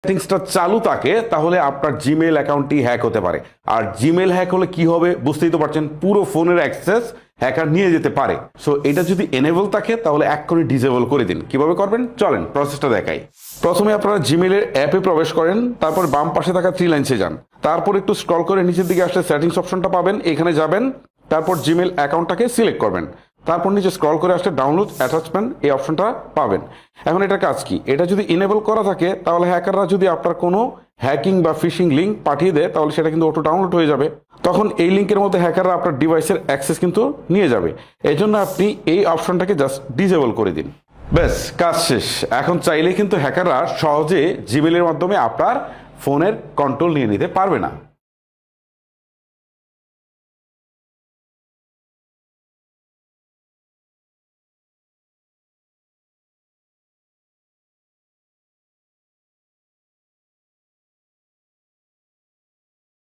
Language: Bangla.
সেটিংসটা চালু থাকে তাহলে আপনার জিমেইল অ্যাকাউন্টটি হ্যাক হতে পারে। আর জিমেইল হ্যাক হলে কি হবে বুঝতেই তো পারছেন, পুরো ফোনের অ্যাক্সেস হ্যাকার নিয়ে যেতে পারে। সো এটা যদি এনেবল থাকে তাহলে এক্ষুনি ডিসেবল করে দিন। কিভাবে করবেন চলেন প্রসেসটা দেখাই। প্রথমে আপনারা জিমেইলের অ্যাপে প্রবেশ করেন, তারপর বাম পাশে থাকা 3 লাইনসে যান, তারপর একটু স্ক্রল করে নিচের দিকে আসলে সেটিংস অপশনটা পাবেন, এখানে যাবেন, তারপর জিমেইল অ্যাকাউন্টটাকে সিলেক্ট করবেন, তারপর নিচে স্ক্রল করে আসলে ডাউনলোড অ্যাটাচমেন্ট এই অপশনটা পাবেন। এখন এটার কাজ কি, এটা যদি ইনেবল করা থাকে তাহলে হ্যাকাররা যদি আপনার কোনো হ্যাকিং বা ফিশিং লিঙ্ক পাঠিয়ে দেয় তাহলে সেটা কিন্তু অটো ডাউনলোড হয়ে যাবে। তখন এই লিঙ্কের মধ্যে হ্যাকাররা আপনার ডিভাইসের অ্যাক্সেস কিন্তু নিয়ে যাবে। এই জন্য আপনি এই অপশনটাকে জাস্ট ডিসেবল করে দিন, ব্যাস কাজ শেষ। এখন চাইলে কিন্তু হ্যাকাররা সহজে জিমেইলের মাধ্যমে আপনার ফোনের কন্ট্রোল নিয়ে নিতে পারবে না।